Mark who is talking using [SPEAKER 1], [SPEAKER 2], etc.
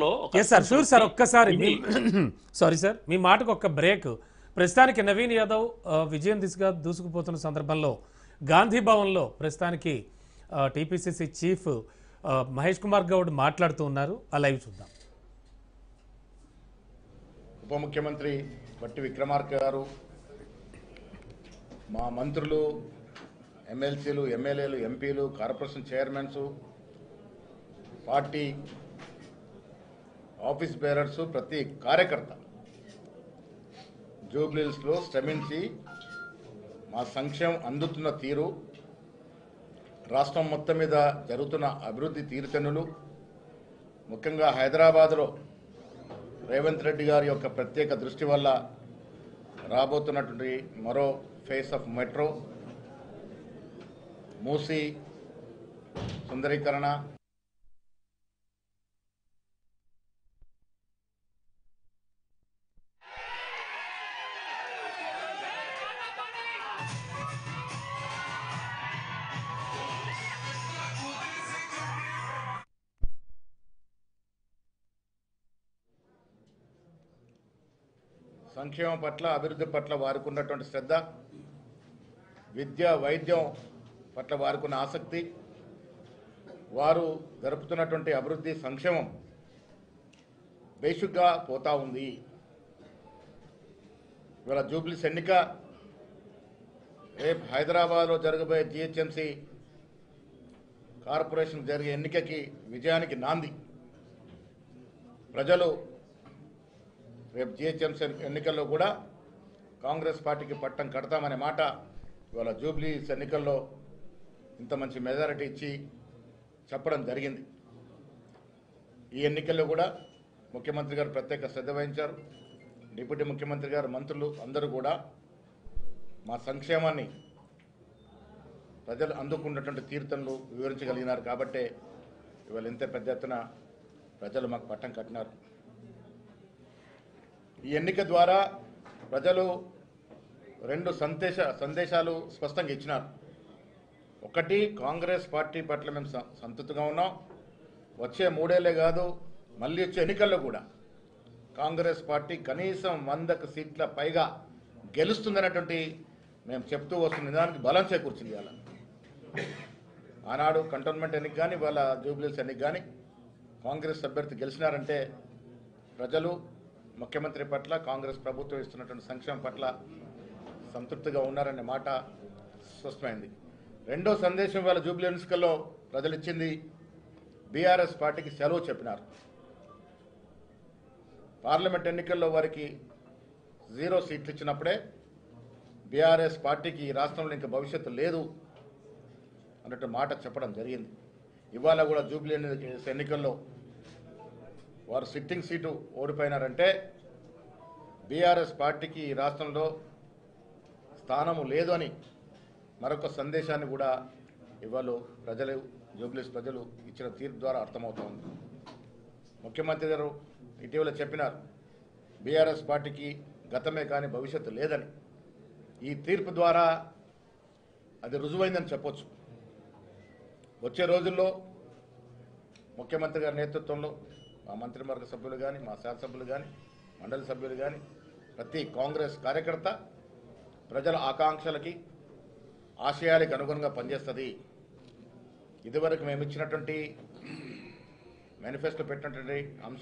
[SPEAKER 1] లో
[SPEAKER 2] yes sir, sure sir. ఒక్కసారి sorry sir, మీ మాటకు ఒక్క బ్రేక్. ప్రస్తుతానికి నవీన్ యాదవ్ విజయం దిశగా దూసుకుపోతున్న సందర్భంలో గాంధీ భవన్లో ప్రస్తుతానికి టీపీసీసీ చీఫ్ మహేష్ కుమార్ గౌడ్ మాట్లాడుతూ ఉన్నారు. ఆ లైవ్ చూద్దాం.
[SPEAKER 3] ఉప ముఖ్యమంత్రి బట్టి విక్రమార్క గారు, మా మంత్రులు, ఎమ్మెల్సీలు, ఎమ్మెల్యేలు, ఎంపీలు, corporation chairmans, party office bearers, ప్రతి కార్యకర్త జూబ్లీహిల్స్లో శ్రమించి మా సంక్షేమం అందుతున్న తీరు, రాష్ట్రం మొత్తం మీద జరుగుతున్న అభివృద్ధి తీరుతెన్నులు, ముఖ్యంగా హైదరాబాద్లో రేవంత్ రెడ్డి గారి యొక్క ప్రత్యేక దృష్టి వల్ల రాబోతున్నటువంటి మరో ఫేస్ ఆఫ్ మెట్రో, మూసీ సుందరీకరణ, సంక్షేమం పట్ల, అభివృద్ధి పట్ల వారికి ఉన్నటువంటి శ్రద్ధ, విద్య వైద్యం పట్ల వారికి ఉన్న ఆసక్తి, వారు జరుపుతున్నటువంటి అభివృద్ధి సంక్షేమం బేసిక్గా పోతా ఉంది. ఇవాళ జూబ్లీస్ ఎన్నిక, రేపు హైదరాబాద్లో జరగబోయే జిహెచ్ఎంసీ కార్పొరేషన్ జరిగే ఎన్నికకి విజయానికి నాంది. ప్రజలు రేపు జిహెచ్ఎంసీ ఎన్నికల్లో కూడా కాంగ్రెస్ పార్టీకి పట్టం కడతామనే మాట ఇవాళ జూబ్లీస్ ఎన్నికల్లో ఇంత మంచి మెజారిటీ ఇచ్చి చెప్పడం జరిగింది. ఈ ఎన్నికల్లో కూడా ముఖ్యమంత్రి గారు ప్రత్యేక శ్రద్ధ వహించారు. డిప్యూటీ ముఖ్యమంత్రి గారు, మంత్రులు అందరూ కూడా మా సంక్షేమాన్ని ప్రజలు అందుకున్నటువంటి తీర్థంలు వివరించగలిగినారు. కాబట్టే ఇవాళ ఇంత పెద్ద ఎత్తున ప్రజలు మాకు పట్టం కట్టినారు. ఈ ఎన్నిక ద్వారా ప్రజలు రెండు సందేశాలు స్పష్టంగా ఇచ్చినారు. ఒకటి, కాంగ్రెస్ పార్టీ పట్ల మేము సంతృప్తిగా ఉన్నాం. వచ్చే 3 ఏళ్లే కాదు, మళ్ళీ వచ్చే ఎన్నికల్లో కూడా కాంగ్రెస్ పార్టీ కనీసం 100 సీట్ల పైగా గెలుస్తుందనేటువంటి మేము చెప్తూ వస్తున్న దానికి బలం చేకూర్చింది. అలా ఆనాడు కంటోన్మెంట్ ఎన్నిక కానీ, వాళ్ళ జూబ్లీహిల్స్ ఎన్నిక కానీ కాంగ్రెస్ అభ్యర్థి గెలిచినారంటే ప్రజలు ముఖ్యమంత్రి పట్ల, కాంగ్రెస్ ప్రభుత్వం ఇస్తున్నటువంటి సంక్షేమం పట్ల సంతృప్తిగా ఉన్నారనే మాట స్పష్టమైంది. రెండో సందేశం వాళ్ళ జూబ్లీ ఎన్నికల్లో ప్రజలు ఇచ్చింది, బీఆర్ఎస్ పార్టీకి సెలవు చెప్పినారు. పార్లమెంట్ ఎన్నికల్లో వారికి 0 సీట్లు ఇచ్చినప్పుడే బీఆర్ఎస్ పార్టీకి ఈ రాష్ట్రంలో ఇంకా భవిష్యత్తు లేదు అన్నట్టు మాట చెప్పడం జరిగింది. ఇవాళ కూడా జూబ్లీ ఎన్నికల్లో వారు సిట్టింగ్ సీటు ఓడిపోయినారంటే బీఆర్ఎస్ పార్టీకి ఈ రాష్ట్రంలో స్థానము లేదు అని మరొక సందేశాన్ని కూడా ఇవాళ ప్రజలు, జూబ్లీస్ ప్రజలు ఇచ్చిన తీర్పు ద్వారా అర్థమవుతోంది. ముఖ్యమంత్రి గారు ఇటీవల చెప్పినారు, బీఆర్ఎస్ పార్టీకి గతమే కానీ భవిష్యత్తు లేదని. ఈ తీర్పు ద్వారా అది రుజువైందని చెప్పొచ్చు. వచ్చే రోజుల్లో ముఖ్యమంత్రి గారి నేతృత్వంలో మా మంత్రివర్గ సభ్యులు కానీ, మా శాసనసభ్యులు కానీ, మండలి సభ్యులు కానీ, ప్రతి కాంగ్రెస్ కార్యకర్త ప్రజల ఆకాంక్షలకి, ఆశయాలకు అనుగుణంగా పనిచేస్తుంది. ఇదివరకు మేము ఇచ్చినటువంటి మేనిఫెస్టో పెట్టినటువంటి అంశాలు